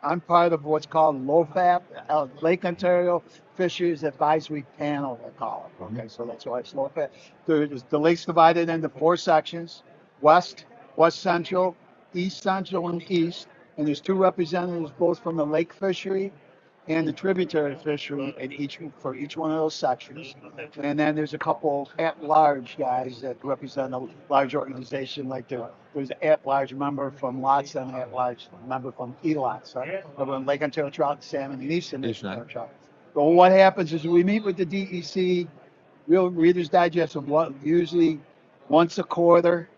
I'm part of what's called LOFAP, Lake Ontario Fisheries Advisory Panel, they call it. Okay, so that's why it's LOFAP. The lake's divided into 4 sections: west, west central, east central, and east. And there's 2 representatives both from the lake fishery and the tributary fishery in for each one of those sections. And then there's a couple at-large guys that represent a large organization, like there's an at-large member from Lots and an at-large member from ELOTS, right? Over Lake Ontario trout, salmon, and Eastern Ontario trout. So what happens is we meet with the DEC, real Reader's Digest, of what usually once a quarter.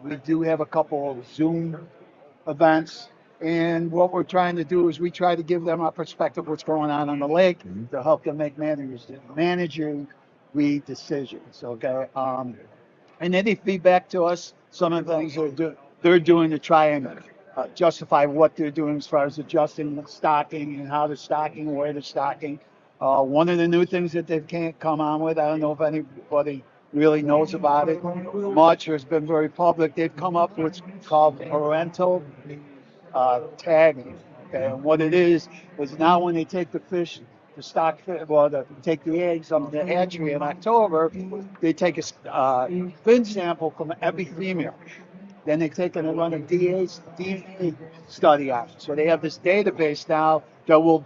We do have a couple of Zoom events. And what we're trying to do is we try to give them our perspective of what's going on the lake to help them make managing decisions. Okay. And then they feedback to us some of the things they're doing to try and justify what they're doing as far as adjusting the stocking and how they're stocking, where they're stocking. One of the new things that they can't come on with, I don't know if anybody really knows about it much or has been very public, they've come up with what's called parental tagging. Okay, and what it is now when they take the fish, the stock fish, well, take the eggs on the hatchery in October, they take a fin sample from every female. Then they take and run a DNA study on it. So they have this database now that will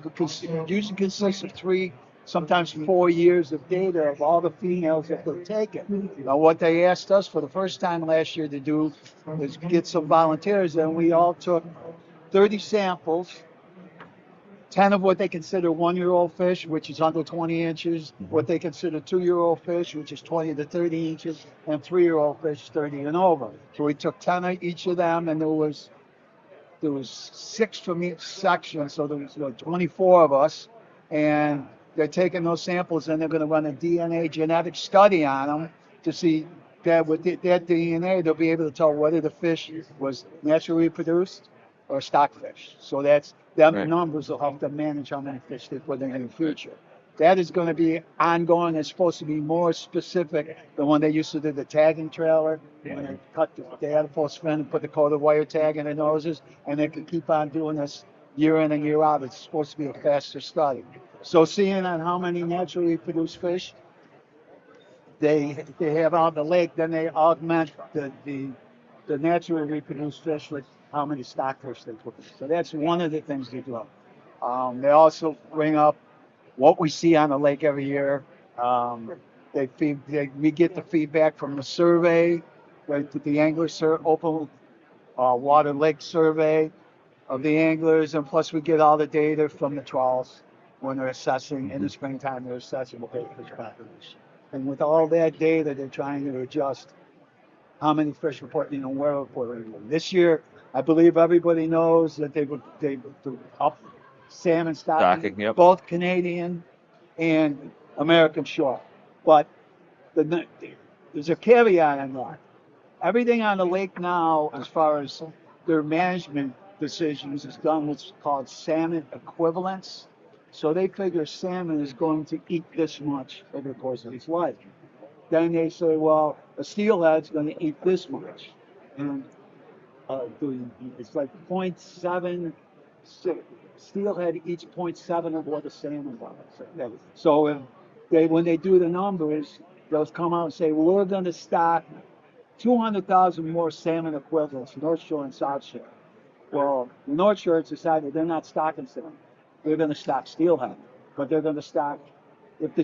usually consist of 3, sometimes 4 years of data of all the females that they've taken. Now, what they asked us for the first time last year to do was get some volunteers, and we all took 30 samples, 10 of what they consider 1-year-old fish, which is under 20 inches, what they consider 2-year-old fish, which is 20 to 30 inches, and 3-year-old fish, 30 and over. So we took 10 of each of them, and there was 6 from each section, so there was 24 of us, and they're taking those samples and they're going to run a DNA genetic study on them to see that with that DNA, they'll be able to tell whether the fish was naturally reproduced or stock fish. So them numbers will help them manage how many fish they put in the future. That is going to be ongoing. It's supposed to be more specific than when they used to do the tagging trailer. When they had a post fin and put the coated wire tag in their noses, and they could keep on doing this year in and year out. It's supposed to be a faster study. So seeing on how many naturally reproduced fish they have on the lake, then they augment the naturally reproduced fish with how many stock fish they put in. So that's one of the things they do. They also bring up what we see on the lake every year. We get the feedback from the survey, the angler open water lake survey of the anglers, and plus we get all the data from the trawls when they're assessing in the springtime. They're assessing the fish population, and with all that data, they're trying to adjust how many fish we're putting in and where we're putting them. This year, I believe everybody knows that they up salmon stocking, Yep. both Canadian and American shore. But there's a caveat on that. Everything on the lake now, as far as their management decisions, is done what's called salmon equivalence. So they figure salmon is going to eat this much over the course of its life. Then they say, well, a steelhead's going to eat this much. And it's like 0.7, steelhead eats 0.7 of what a salmon does. So when they do the numbers, they'll come out and say, well, we're going to stock 200,000 more salmon equivalents, North Shore and South Shore. Well, the North Shore has decided they're not stocking salmon. They're going to stock steelhead, but they're going to stock, if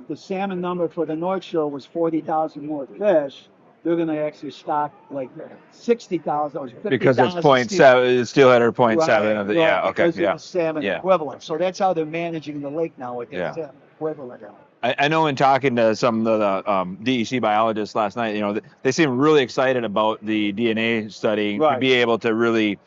the salmon number for the North Shore was 40,000 more fish, they're going to actually stock like 60,000 or 50,000. Because it's 0.7, steelhead or 0.7 of the, because of the salmon equivalent. So that's how they're managing the lake now with the salmon equivalent. I know in talking to some of the DEC biologists last night, they seem really excited about the DNA study to be able to really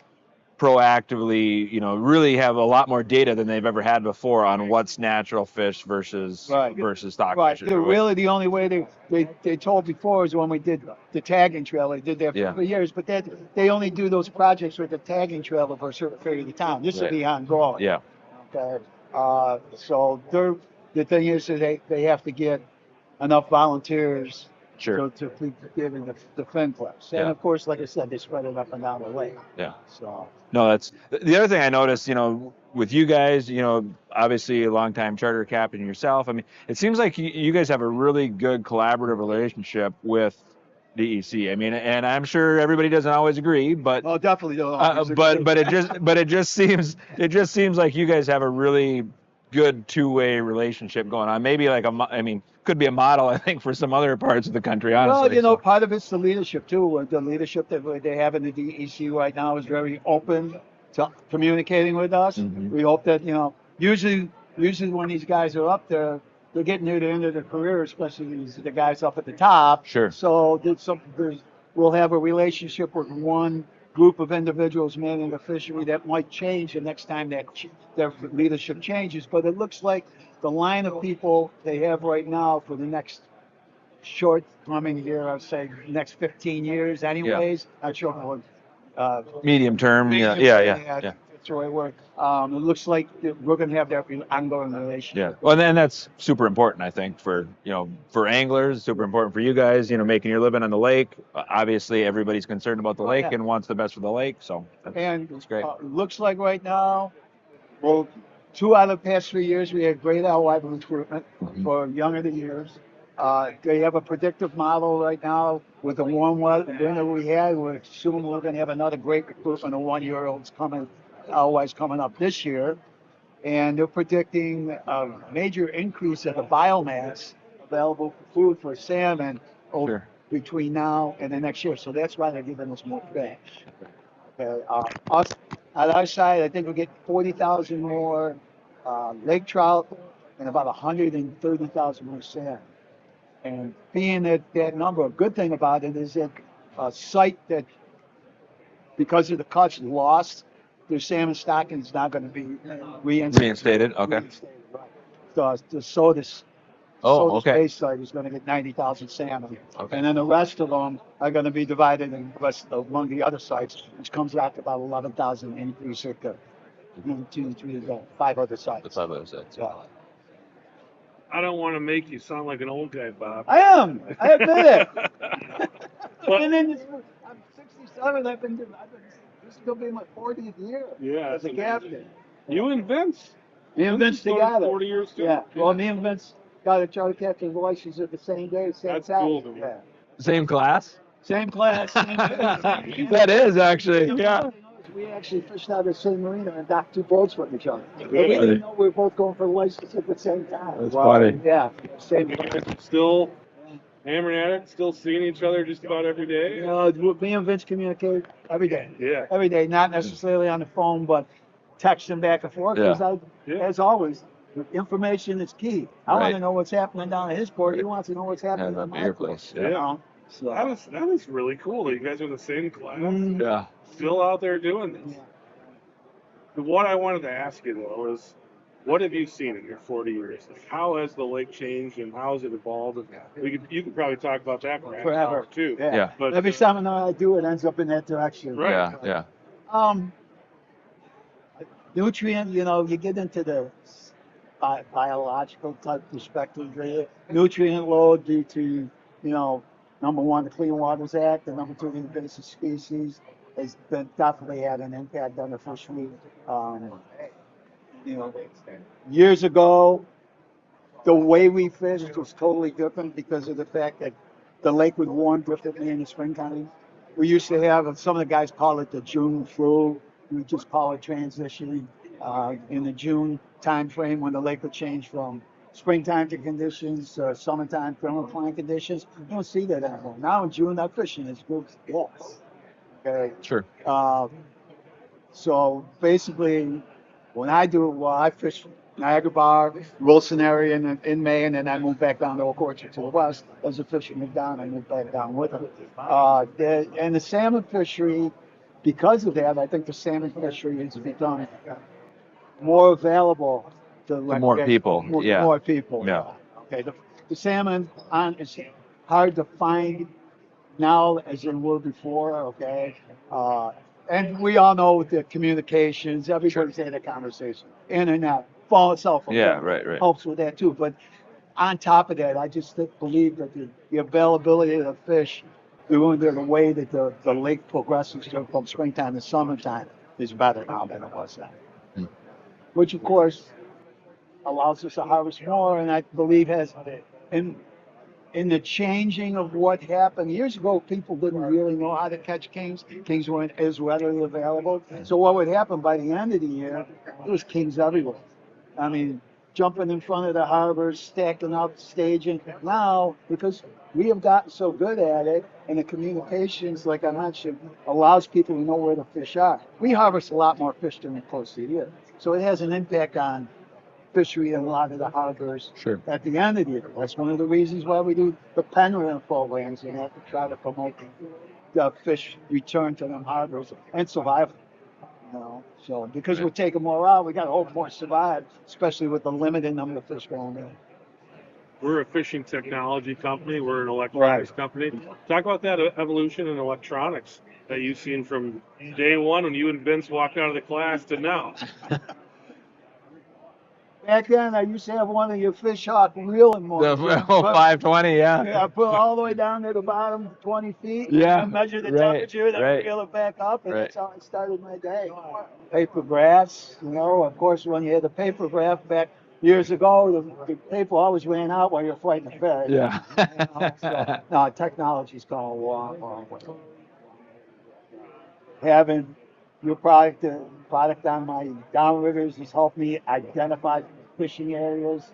proactively, really have a lot more data than they've ever had before on what's natural fish versus stock fish. They're really the only way they told before is when we did the tagging trailer. They did that for years, but they only do those projects with the tagging trailer for a certain period of time. This will be ongoing. Yeah. Okay. So the thing is that they have to get enough volunteers Sure. to keep giving the fin clips. And Yeah. of course, like I said, they spread it up and down the lake. Yeah. So. No, that's the other thing I noticed, with you guys, obviously a longtime charter captain yourself. I mean, it seems like you guys have a really good collaborative relationship with DEC. I mean, and I'm sure everybody doesn't always agree, but Well, definitely don't always agree. but it just seems like you guys have a really good two-way relationship going on. Maybe like could be a model, I think, for some other parts of the country, honestly. Well, part of it's the leadership too. The leadership that they have in the DEC right now is very open to communicating with us. Mhm. We hope that, usually when these guys are up there, they're getting near the end of their career, especially the guys up at the top. Sure. So we'll have a relationship with one group of individuals manning the fishery that might change the next time that their leadership changes. But it looks like the line of people they have right now for the next short coming year, I'd say next 15 years anyways. Not sure how medium term. medium Yeah. That's the right word. It looks like we're going to have that ongoing relationship. Yeah. Well, then that's super important, I think, for anglers, super important for you guys, making your living on the lake. Obviously, everybody's concerned about the lake and wants the best for the lake. So that's great. Looks like right now, well, 2 out of the past 3 years, we had great alewife recruitment for younger the years. They have a predictive model right now with the warm winter we had. We're assuming we're going to have another great recruitment of 1-year-olds alewives coming up this year. And they're predicting a major increase of the biomass available for food for salmon between now and the next year. So that's why they're giving us more fish. Okay. Us, on our side, I think we'll get 40,000 more lake trout and about 130,000 more salmon. And being that number, a good thing about it is that a site that, because of the cuts, lost their salmon stocking is not going to be Reinstated. Okay. So the Sodas okay. base site is going to get 90,000 salmon. Okay. And then the rest of them are going to be divided among the other sites, which comes out to about 11,000 increase at the 2, 3, 5 other sites. The 5 other sites. Yeah. I don't want to make you sound like an old guy, Bob. I am. I admit it. I've been in this. I'm 67. This is going to be my 40th year as a captain. You and Vince. Me and Vince together. 40 years too. Yeah. Well, me and Vince got a charter captain's license at the same day, same That's time. cool. Yeah. Same class. Same class. That is actually. Yeah. We actually fished out of the same marina and docked 2 boats with each other. We didn't know we were both going for the license at the same time. That's funny. Yeah. Same. Still hammering at it, still seeing each other just about every day. Me and Vince communicate every day. Yeah. Every day, not necessarily on the phone, but texting back and forth. Because as always, information is key. I want to know what's happening down at his port. He wants to know what's happening at my place. Yeah. So that is really cool that you guys are in the same class. Yeah. Still out there doing this. Yeah. What I wanted to ask you though is, what have you seen in your 40 years? Like, how has the lake changed and how has it evolved? You could probably talk about that forever too. Yeah. But every seminar I do, it ends up in that direction. Right. Yeah. Nutrient, you get into the biological type perspective. Nutrient load due to, number one, the Clean Waters Act, and number 2, the invasive species has definitely had an impact on the fishery. Years ago, the way we fished was totally different because of the fact that the lake would warm differently in the springtime. We used to have, some of the guys call it the June flu. We just call it transitioning in the June time frame when the lake would change from springtime to conditions, summertime thermocline conditions. You don't see that anymore. Now in June, that fishing is good. Yes. Okay. Sure. So basically, when I fish Niagara Bar, Wilson area in May, and then I moved back down to Oak Orchard to the west. As a fisherman down, I moved back down with them. And the salmon fishery, because of that, I think the salmon fishery has become more available to more people. More people. Yeah. Okay. The salmon is hard to find now as it were before. Okay. And we all know with the communications, everybody's had a conversation. Internet, phone, cell phone. Yeah, right. Helps with that too. But on top of that, I just believe that the availability of the fish during the way that the lake progresses from springtime to summertime is better now than it was then. Which, of course, allows us to harvest more, and I believe has, in the changing of what happened years ago, people didn't really know how to catch kings. Kings weren't as readily available. So what would happen by the end of the year, there was kings everywhere. I mean, jumping in front of the harbors, stacking up, staging. Now, because we have gotten so good at it, and the communications, like I mentioned, allows people to know where the fish are. We harvest a lot more fish during the course of the year. So it has an impact on fishery and a lot of the harbors at the end of the year. That's one of the reasons why we do the pen programs and have to try to promote the fish return to them harbors and survival. You know, so because we're taking more out, we got to hope more survive, especially with the limited number of fish going in. We're a fishing technology company. We're an electronics company. Talk about that evolution in electronics that you've seen from day one when you and Vince walked out of the class to now. Back then, I used to have one of your fish hawk reeling motors. The 520, yeah. Yeah, I put it all the way down to the bottom, 20 feet. Yeah, And measure the temperature, then reel it back up, and that's how I started my day. Paper graphs, you know, of course, when you had the paper graph back years ago, the paper always ran out while you're fighting the fish. Yeah. You know, so, no, technology's gone a long, long way. Having your product on my downriggers has helped me identify fishing areas,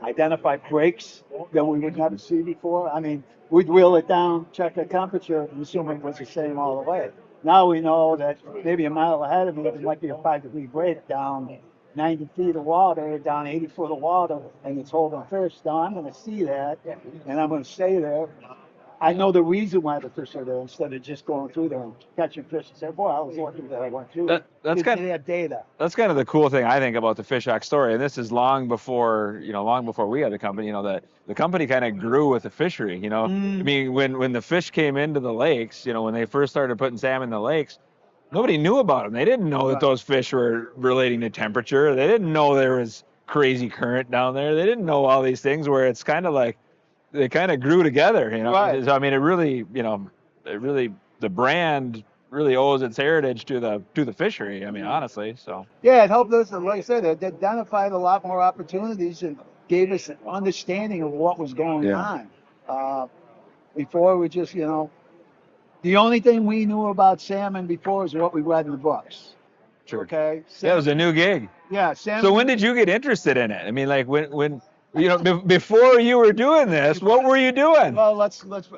identify breaks that we would never see before. I mean, we'd reel it down, check the temperature, and assume it was the same all the way. Now we know that maybe a mile ahead of me, there might be a 5-degree break down 90 feet of water, down 80 foot of water, and it's holding fish. Now I'm going to see that, and I'm going to stay there. I know the reason why the fish are there instead of just going through there and catching fish and say, boy, I was lucky that I went through. That's kind of data. That's kind of the cool thing I think about the Fish Hawk story, and this is long before we had the company. You know, that the company kind of grew with the fishery. You know, I mean, when the fish came into the lakes, you know, when they first started putting salmon in the lakes, nobody knew about them. They didn't know that those fish were relating to temperature. They didn't know there was crazy current down there. They didn't know all these things. Where it's kind of like they kind of grew together, you know. So, I mean, it really, the brand really owes its heritage to the fishery. I mean, honestly. So yeah, it helped us. Like I said, it identified a lot more opportunities and gave us an understanding of what was going on. Before we just, the only thing we knew about salmon before is what we read in the books. Sure. Okay. Salmon, it was a new gig. Yeah, salmon. So when did you get interested in it? I mean, like when before you were doing this, what were you doing? Well,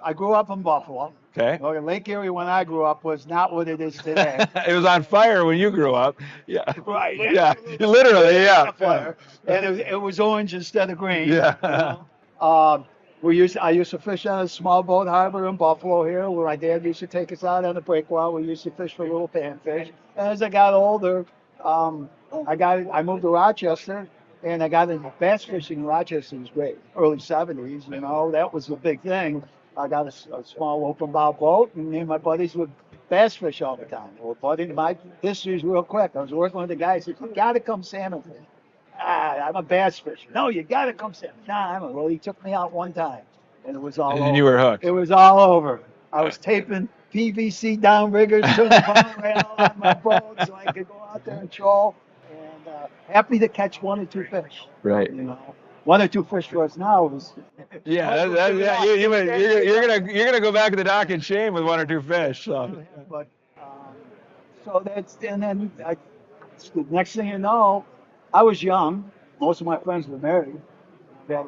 I grew up in Buffalo. Okay. Okay, Lake Erie when I grew up was not what it is today. It was on fire when you grew up. Yeah. Right. Yeah. Literally, yeah. Fire. And it was orange instead of green. Yeah. I used to fish on a small boat harbor in Buffalo here, where my dad used to take us out on the breakwater. We used to fish for little panfish. And as I got older, I moved to Rochester. And I got into bass fishing in Rochester. It was great. Early 70s, that was the big thing. I got a small open bow boat, and me and my buddies would bass fish all the time. Well, buddy, my history's real quick. I was working with a guy who said, you got to come salmon fish. I'm a bass fisher. No, you got to come salmon. Well, he took me out one time, and it was all over. And you were hooked. It was all over. I was taping PVC downriggers to the bottom rail on my boat so I could go out there and troll. Happy to catch 1 or 2 fish. Right. 1 or 2 fish for us now is. Yeah, you're gonna go back to the dock in shame with 1 or 2 fish. So. But so and then the next thing you know, I was young. Most of my friends were married.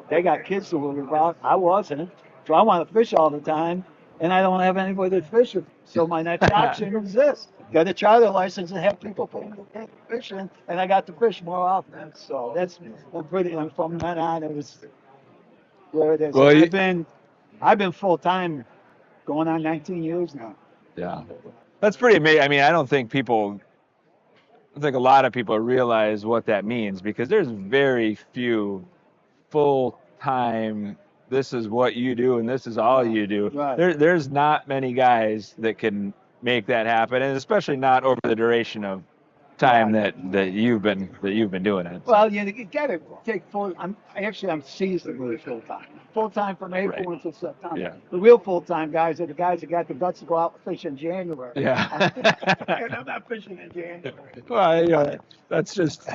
They got kids to worry about. I wasn't, so I want to fish all the time, and I don't have anybody to fish with. So my next option was this. Got a charter license and have people paying to fish in, and I got to fish more often. So and from then on, it was where it is. Well, I've been full time, going on 19 years now. Yeah, that's pretty amazing. I mean, I don't think a lot of people realize what that means, because there's very few full-time, this is what you do and this is all you do. Right. There's not many guys that can make that happen, and especially not over the duration of time that you've been doing it. Well, you gotta take full. I'm seasonally full time. Full time from April until September. Yeah. The real full time guys are the guys that got the guts to go out and fish in January. Yeah. And I'm not fishing in January. Well, that's just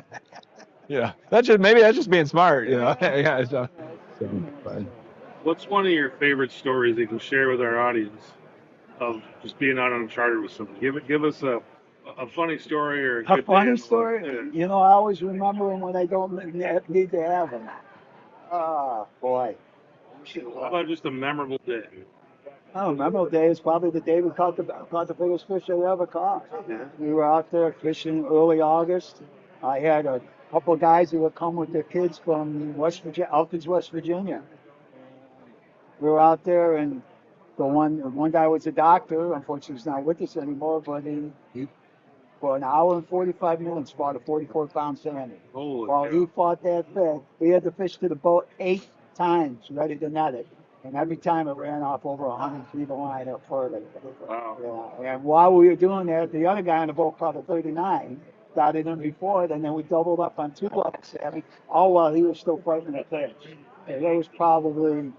maybe that's just being smart, yeah. So, What's one of your favorite stories you can share with our audience of just being out on a charter with someone? Give us a funny story or a A good funny day. story? I always remember them when I don't need to have them. Oh, boy. How about just a memorable day? Oh, memorable day is probably the day we caught the biggest fish I ever caught. We were out there fishing early August. I had a couple of guys who would come with their kids from West Virginia, Elkins, West Virginia. We were out there, and the one guy was a doctor. Unfortunately, he's not with us anymore. But he for an hour and 45 minutes fought a 44-pound salmon. While he fought that fish, we had to fish to the boat 8 times, ready to net it. And every time it ran off over 100 feet of line up further. Wow. Yeah. And while we were doing that, the other guy on the boat caught a 39, started him before it, and then we doubled up on 2 bucks salmon, all while he was still fighting the fish. And that was probably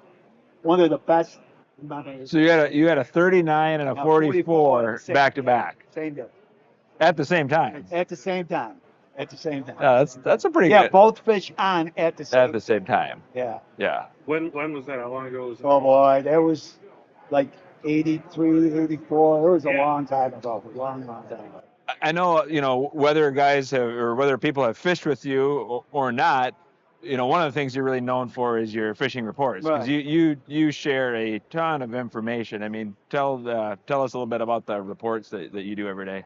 one of the best memories. So you had a 39 and a 44 back to back. Same day. At the same time. At the same time. That's a pretty good. Yeah, both fish on at the same time. Yeah. Yeah. When was that? How long ago was that? Oh boy, that was like 83, 84. It was a long time ago. Long time ago. I know, whether guys have, or whether people have fished with you or not, one of the things you're really known for is your fishing reports, because you share a ton of information. I mean, tell us a little bit about the reports that you do every day.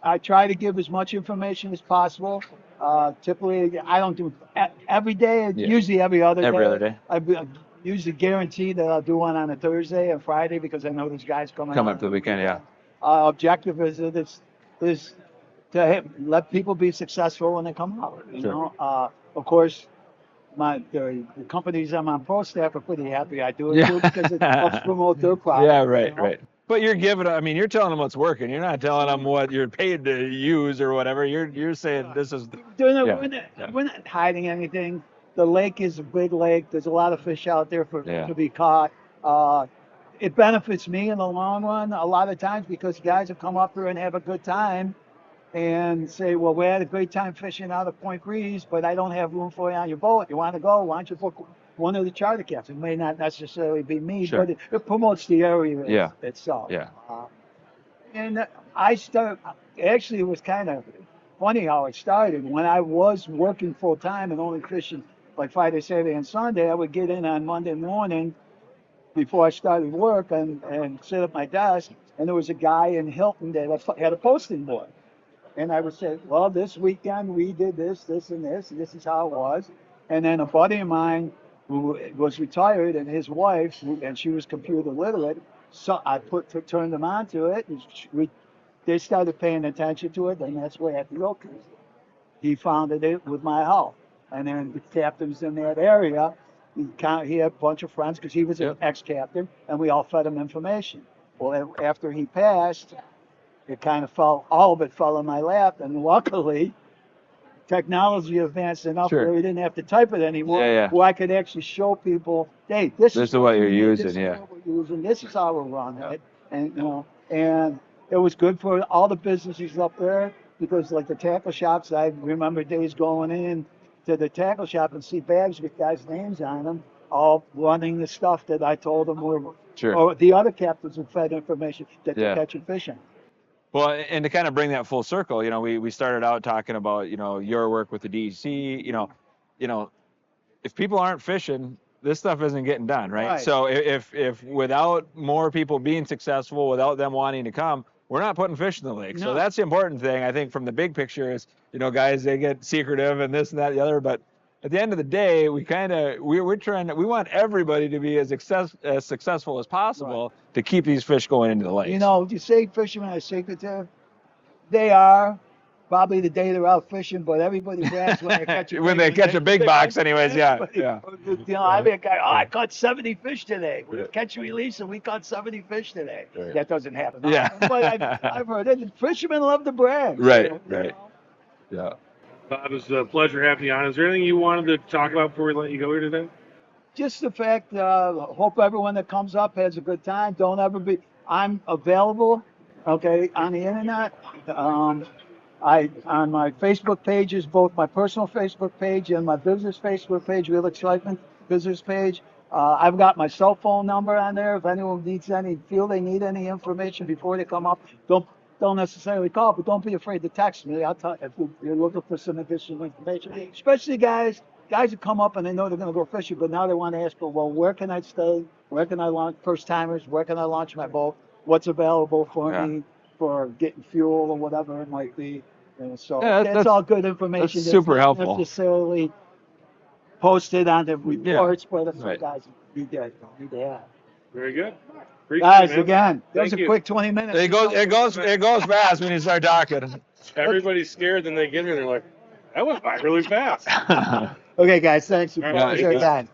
I try to give as much information as possible. Typically, I don't do every day. Usually every other day. Every other day. I usually guarantee that I'll do one on a Thursday and Friday because I know there's guys coming up to the weekend. Yeah. Objective is to let people be successful when they come out. You know, of course, the companies I'm on pro staff are pretty happy I do it too because it helps promote their product. Yeah, right. But you're you're telling them what's working. You're not telling them what you're paid to use or whatever. You're saying this is. We're not hiding anything. The lake is a big lake. There's a lot of fish out there to be caught. It benefits me in the long run a lot of times because guys will come up here and have a good time and say, well, we had a great time fishing out of Point Breeze, but I don't have room for you on your boat. You want to go? Why don't you book one of the charter captains? It may not necessarily be me, but it promotes the area itself. Yeah. And actually, it was kind of funny how it started. When I was working full time and only fishing like Friday, Saturday, and Sunday, I would get in on Monday morning before I started work and sit at my desk, and there was a guy in Hilton that had a posting board. And I would say, well, this weekend we did this, and this is how it was. And then a buddy of mine who was retired and his wife, and she was computer literate, so I turned them on to it, and they started paying attention to it, and that's where at the Oakers. He founded it with my help. And then the captains in that area, he had a bunch of friends because he was an ex-captain, and we all fed him information. Well, after he passed, all of it fell in my lap, and luckily, technology advanced enough where we didn't have to type it anymore. Where I could actually show people, hey, this is what you're using. This is what we're using. This is how we're running it, and it was good for all the businesses up there because, like the tackle shops, I remember days going in to the tackle shop and see bags with guys' names on them, all running the stuff that I told them were, or the other captains who fed information that they're catching fish in. Well, and to kind of bring that full circle, we started out talking about, your work with the DEC, if people aren't fishing, this stuff isn't getting done, right? So if without more people being successful, without them wanting to come, we're not putting fish in the lake. No. So that's the important thing, I think, from the big picture is, guys, they get secretive and this and that and the other, but at the end of the day, we want everybody to be as successful as possible to keep these fish going into the lakes. You say fishermen are secretive. They are, probably the day they're out fishing, but everybody brags when they catch a when they catch a big box, anyways. Yeah, yeah. You know, I mean, I caught 70 fish today. We catch and release, and we caught 70 fish today. Right. That doesn't happen. Yeah. But I've heard it. Fishermen love to brag. Right, You right. know? Yeah. Bob, it was a pleasure having you on. Is there anything you wanted to talk about before we let you go here today? Just the fact, hope everyone that comes up has a good time. Don't ever be, I'm available, okay, on the internet. On my Facebook pages, both my personal Facebook page and my business Facebook page, Real Excitement business page. I've got my cell phone number on there. If anyone feel they need any information before they come up, don't necessarily call, but don't be afraid to text me. I'll tell if you're looking for some additional information, especially guys who come up and they know they're going to go fishing, but now they want to ask, well, where can I stay? Where can I launch? First timers, where can I launch my boat? What's available for me for getting fuel or whatever it might be? And so that's all good information. That's super helpful. Not necessarily posted on the reports, but that's what guys need to have. Very good. Appreciate Guys, it, man. again, that was Thank a you. quick 20 minutes. It goes fast when you start talking. Everybody's scared, then they get here and they're like, that went by really fast. Okay, guys, thanks. All right, Appreciate your time.